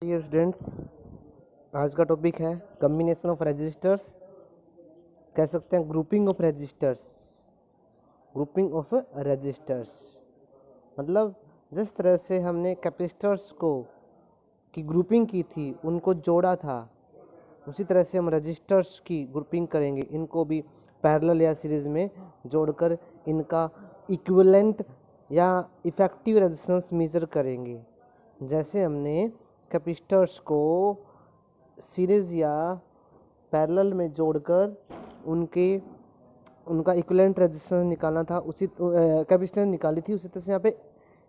ये स्टूडेंट्स, आज का टॉपिक है कम्बिनेशन ऑफ रजिस्टर्स, कह सकते हैं grouping of resistors. Grouping of resistors मतलब जिस तरह से हमने कैपेसिटर्स को की ग्रुपिंग की थी, उनको जोड़ा था, उसी तरह से हम रजिस्टर्स की ग्रुपिंग करेंगे। इनको भी पैरेलल या सीरीज में जोड़कर इनका इक्विवेलेंट या इफेक्टिव रेजिस्टेंस मेजर करेंगे। जैसे हमने कैपेसिटर्स को सीरीज या पैरेलल में जोड़कर उनका इक्विवेलेंट रेजिस्टेंस निकालना था, उसी कैपेसिटेंस निकाली थी, उसी तरह से यहाँ पे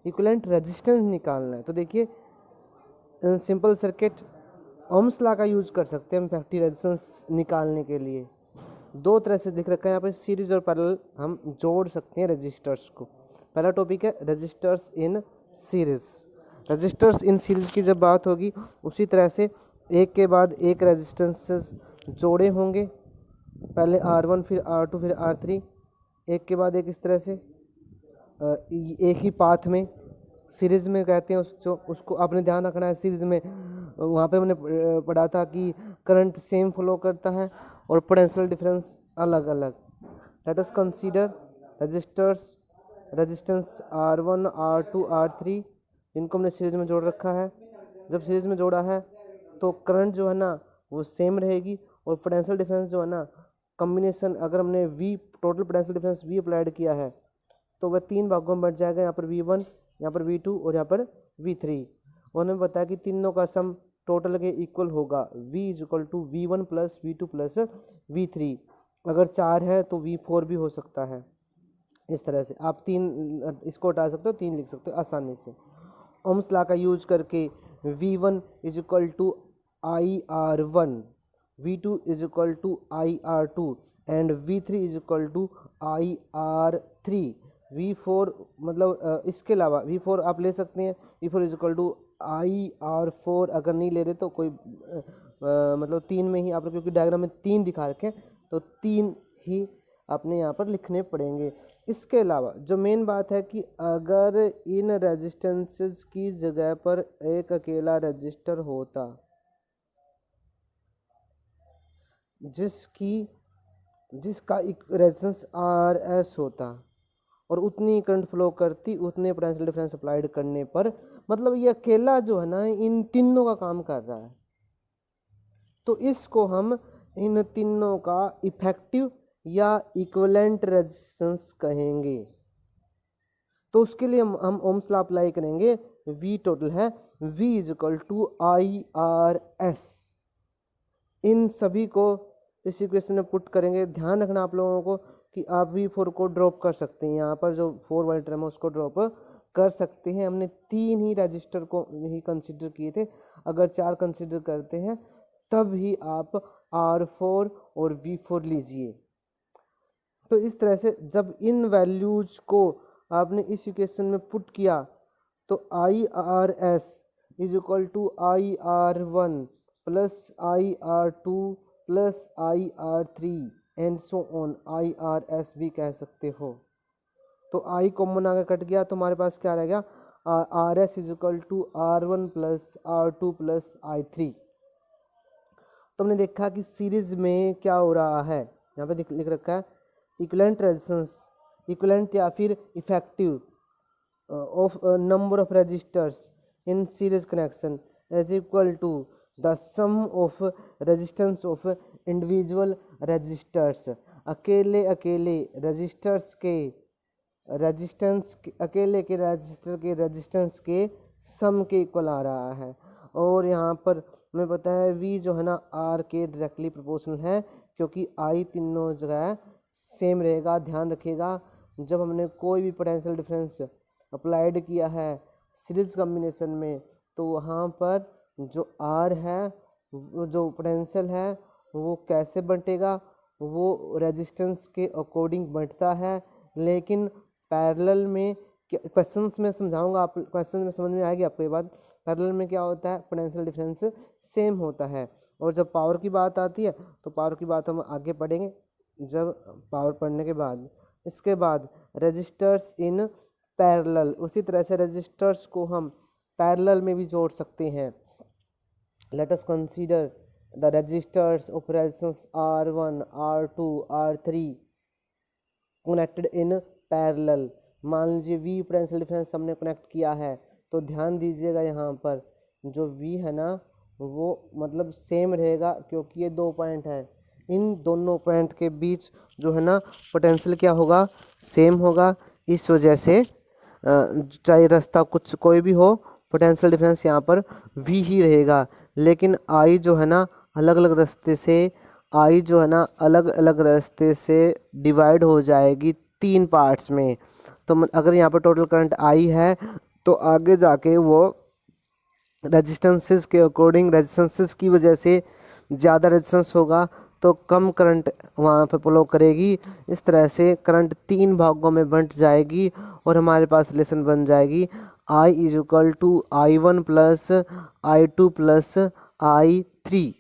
इक्विवेलेंट रेजिस्टेंस निकालना है। तो देखिए, सिंपल सर्किट ओम्स लॉ का यूज कर सकते हैं हम इफेक्टिव रेजिस्टेंस निकालने के लिए। दो तरह से लिख रखा है यहाँ पे, सीरीज और पैरेलल हम जोड़ सकते हैं रजिस्टर्स को। पहला टॉपिक है resistors in series. Resistors in series की जब बात होगी, उसी तरह से एक के बाद एक रेजिस्टेंसेस जोड़े होंगे, पहले R1 फिर R2 फिर R3, एक के बाद एक, इस तरह से एक ही पाथ में सीरीज में कहते हैं उसको आपने ध्यान रखना है। सीरीज में वहाँ पे हमने पढ़ा था कि करंट सेम फ्लो करता है और पोटेंशियल डिफरेंस अलग अलग। Let us consider resistance R1 R2 R3, इनको हमने सीरीज में जोड़ रखा है। जब सीरीज में जोड़ा है तो करंट जो है ना वो सेम रहेगी, और पोटेंशियल डिफरेंस जो है ना, कम्बिनेशन अगर हमने V total potential difference V applied किया है तो वह तीन भागों में बढ़ जाएगा। यहाँ पर V1, यहाँ पर V2 और यहाँ पर V3। और हमें बताया कि तीनों का सम टोटल के इक्वल होगा, V is equal to V1 plus V2 plus V3। अगर 4 है तो V4 भी हो सकता है। इस तरह से आप तीन इसको हटा सकते हो, 3 लिख सकते हो आसानी से। ओम्स लॉ का यूज करके V1 is equal to IR1, V2 is equal to IR2 and V3 is equal to IR3। V4 मतलब इसके अलावा V4 आप ले सकते हैं, V4 is equal to IR4। अगर नहीं ले रहे तो कोई मतलब 3 में ही आप, क्योंकि डायग्राम में 3 दिखा रखे हैं तो 3 ही अपने यहाँ पर लिखने पड़ेंगे। इसके अलावा जो मेन बात है कि अगर इन रेजिस्टेंसेस की जगह पर एक अकेला रजिस्टर होता जिसका रेजिस्टेंस RS होता और उतनी करंट फ्लो करती, उतने पोटेंशियल डिफरेंस अप्लाइड करने पर, मतलब ये अकेला जो है ना इन तीनों का काम कर रहा है, तो इसको हम इन तीनों का इफेक्टिव या इक्विवेलेंट रेजिस्टेंस कहेंगे। तो उसके लिए हम ओम्स लॉ अप्लाई करेंगे। V टोटल है, V is equal to IRS। इन सभी को इस इक्वेशन में पुट करेंगे। ध्यान रखना आप लोगों को कि आप V4 को ड्रॉप कर सकते हैं, यहाँ पर जो 4 वाले टर्म है उसको ड्रॉप कर सकते हैं। हमने 3 ही रजिस्टर को ही कंसिडर किए थे, अगर 4 कंसिडर करते हैं तब ही आप R4 और V4 लीजिए। तो इस तरह से जब इन वैल्यूज को आपने इस इक्वेशन में पुट किया तो IRS is equal to IR1 plus IR2 plus IR3 and so on, IRS भी कह सकते हो। तो I कॉमन आगे कट गया तो हमारे पास क्या रह गया, RS is equal to R1 plus R2 plus I3। तो हमने देखा कि सीरीज में क्या हो रहा है, यहाँ पे लिख रखा है इक्विवेलेंट रेजिस्टेंस, इक्विवेलेंट या फिर effective of number of resistors in series connection is equal to the sum of resistance of individual resistors. अकेले रजिस्टर्स के रेजिस्टेंस, अकेले के रजिस्टर के रेजिस्टेंस के सम के इक्वल आ रहा है। और यहाँ पर हमें पता है V जो है ना R के डायरेक्टली प्रोपोर्शनल है, क्योंकि I तीनों जगह सेम रहेगा। ध्यान रखिएगा, जब हमने कोई भी पोटेंशियल डिफरेंस अप्लाइड किया है सीरीज कॉम्बिनेशन में, तो वहाँ पर जो R है, जो पोटेंशियल है, वो कैसे बंटेगा, वो रेजिस्टेंस के अकॉर्डिंग बंटता है। लेकिन पैरेलल में क्वेश्चंस में समझाऊंगा, आप क्वेश्चन में समझ में आएगी आपको ये बात। पैरेलल में क्या होता है, पोटेंशियल डिफरेंस सेम होता है। और जब पावर की बात आती है तो पावर की बात हम आगे पढ़ेंगे जब पावर पढ़ने के बाद। इसके बाद रजिस्टर्स इन पैरेलल, उसी तरह से रजिस्टर्स को हम पैरेलल में भी जोड़ सकते हैं। Let us consider the resistors of resistance R1, R2, R3 connected in parallel. मान लीजिए V पोटेंशियल डिफरेंस हमने कनेक्ट किया है, तो ध्यान दीजिएगा यहाँ पर जो V है ना वो मतलब सेम रहेगा, क्योंकि ये दो पॉइंट है। इन दोनों पॉइंट के बीच जो है ना पोटेंशियल क्या होगा, सेम होगा। इस वजह से चाहे रास्ता कुछ कोई भी हो, पोटेंशियल डिफरेंस यहाँ पर V ही रहेगा। लेकिन I जो है ना अलग अलग रास्ते से, I जो है ना अलग अलग रास्ते से डिवाइड हो जाएगी तीन पार्ट्स में। तो अगर यहाँ पर टोटल करंट I है, तो आगे जाके वो रेजिस्टेंसेस के अकॉर्डिंग, रेजिस्टेंसेस की वजह से ज़्यादा रेजिस्टेंस होगा तो कम करंट वहाँ पर फ्लो करेगी। इस तरह से करंट तीन भागों में बंट जाएगी और हमारे पास रिलेशन बन जाएगी I is equal to I1 plus I2 plus I3।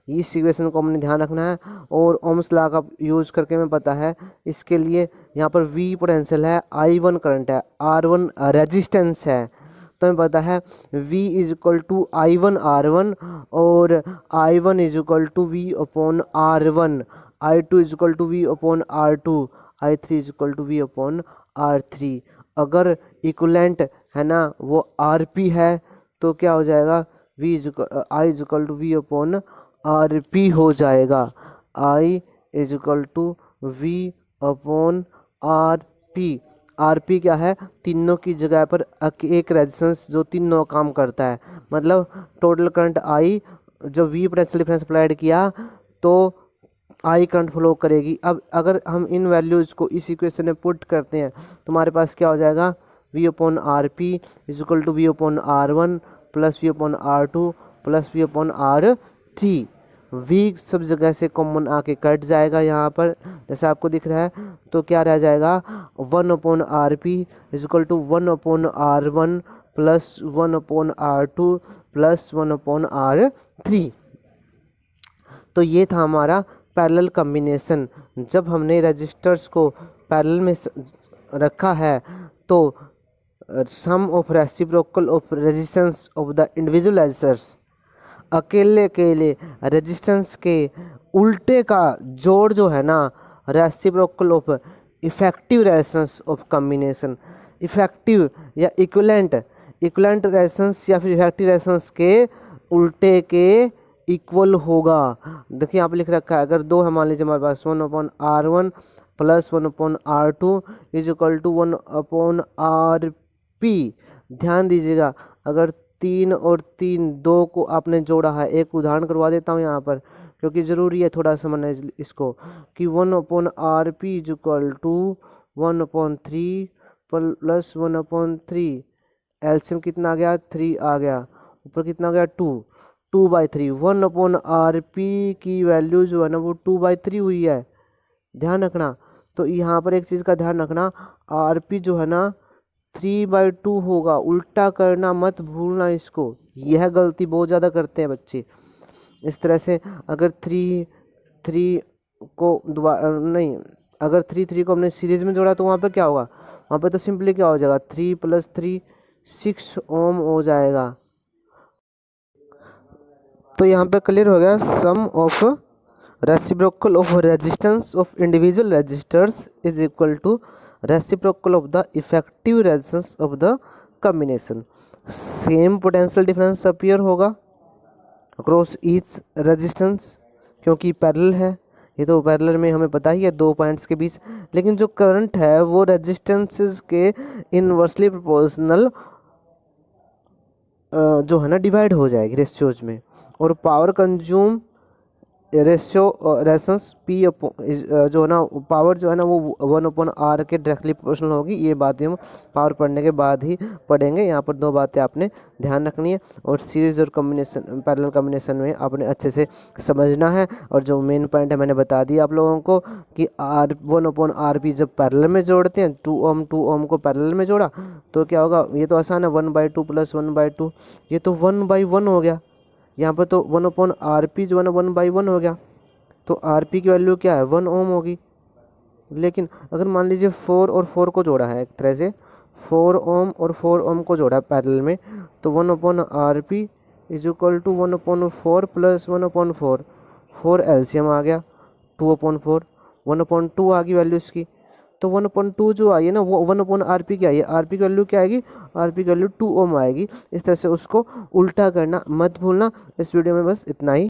इस इक्वेशन को हमने ध्यान रखना है। और ओम्स लॉ का यूज करके हमें पता है इसके लिए यहाँ पर V पोटेंशियल है, I1 करंट है, R1 रेजिस्टेंस है। तो हमें पता है V is equal to I1 R1 और I1 is equal to V upon R1, I2 is equal to V upon R2, I3 is equal to V upon R3। अगर equivalent है ना वो RP है तो क्या हो जाएगा, I is equal to V upon RP हो जाएगा। I is equal to V upon RP। RP क्या है, तीनों की जगह पर एक रेजिस्टेंस जो तीनों काम करता है। मतलब टोटल करंट I जो V पोटेंशियल डिफरेंस अप्लाइड किया तो I करंट फ्लो करेगी। अब अगर हम इन वैल्यूज़ को इस इक्वेशन में पुट करते हैं तो हमारे पास क्या हो जाएगा, V upon RP is equal to V upon R1 plus V upon R2 plus V upon R3। V सब जगह से कॉमन आके कट जाएगा यहाँ पर जैसे आपको दिख रहा है। तो क्या रह जाएगा, 1 upon RP is equal to 1 upon R1 plus 1 upon R2 plus 1 upon R3। तो ये था हमारा पैरेलल कॉम्बिनेशन। जब हमने रजिस्टर्स को पैरेलल में रखा है तो sum of reciprocal of resistance of the individual resistors, अकेले अकेले रेजिस्टेंस के उल्टे का जोड़ जो है ना, reciprocal of effective resistance of combination. Effective या इक्विवेलेंट रेजिस्टेंस या फिर इफेक्टिव रेजिस्टेंस के उल्टे के इक्वल होगा। देखिए यहाँ पे लिख रखा है, अगर दो है मान लीजिए हमारे पास 1 upon R1 plus 1 upon R2 is equal to 1 upon RP। ध्यान दीजिएगा, अगर 3 और 3 2 को आपने जोड़ा है, एक उदाहरण करवा देता हूँ यहाँ पर क्योंकि ज़रूरी है थोड़ा समझना इसको, कि 1 upon RP is equal to 1 upon 3 plus 1 upon 3। LCM कितना आ गया, 3 आ गया, ऊपर कितना आ गया 2/3। 1 अपॉन RP की वैल्यू जो है ना वो 2/3 हुई है, ध्यान रखना। तो यहाँ पर एक चीज़ का ध्यान रखना, RP जो है ना 3/2 होगा, उल्टा करना मत भूलना इसको। यह गलती बहुत ज़्यादा करते हैं बच्चे। इस तरह से अगर 3 को दोबारा नहीं, अगर 3 को हमने सीरीज में जोड़ा तो वहाँ पे क्या होगा, वहाँ पे तो सिंपली क्या हो जाएगा, 3 + 3 6 ओम हो जाएगा। तो यहाँ पे क्लियर हो गया, sum of reciprocal of resistance of individual resistors is equal to reciprocal of the effective resistance of the combination. Same potential difference appear होगा अक्रॉस ईच रेजिस्टेंस क्योंकि पैरेलल है। ये तो पैरेलल में हमें पता ही है दो पॉइंट्स के बीच, लेकिन जो करंट है वो रेजिस्टेंसेस के इनवर्सली प्रोपोर्शनल जो है ना डिवाइड हो जाएगी रेशियोज में। और पावर कंज्यूम रेशंस पी जो है ना, पावर जो है ना वो 1/R के डायरेक्टली प्रोपोर्शनल होगी। ये बातें हम पावर पढ़ने के बाद ही पढ़ेंगे। यहाँ पर दो बातें आपने ध्यान रखनी है और सीरीज और कॉम्बिनेशन, पैरेलल कॉम्बिनेशन में आपने अच्छे से समझना है। और जो मेन पॉइंट है मैंने बता दिया आप लोगों को कि 1/RP जब पैरेलल में जोड़ते हैं, 2 ओम को पैरेलल में जोड़ा तो क्या होगा, ये तो आसान है, 1/2 + 1/2, ये तो 1/1 हो गया। यहाँ पर तो 1/RP जो है ना 1/1 हो गया। तो RP की वैल्यू क्या है, 1 ओम होगी। लेकिन अगर मान लीजिए 4 और 4 को जोड़ा है, एक तरह से 4 ओम और 4 ओम को जोड़ा है पैरेलल में, तो 1/RP is equal to 1/4 plus 1/4, 4 LCM आ गया 2/4, 1/2 आ गई वैल्यू इसकी। तो 1/2 जो आई है ना वो 1/RP की आई है। आरपी की वैल्यू क्या आएगी, आरपी की वैल्यू 2 ओम आएगी। इस तरह से उसको उल्टा करना मत भूलना। इस वीडियो में बस इतना ही।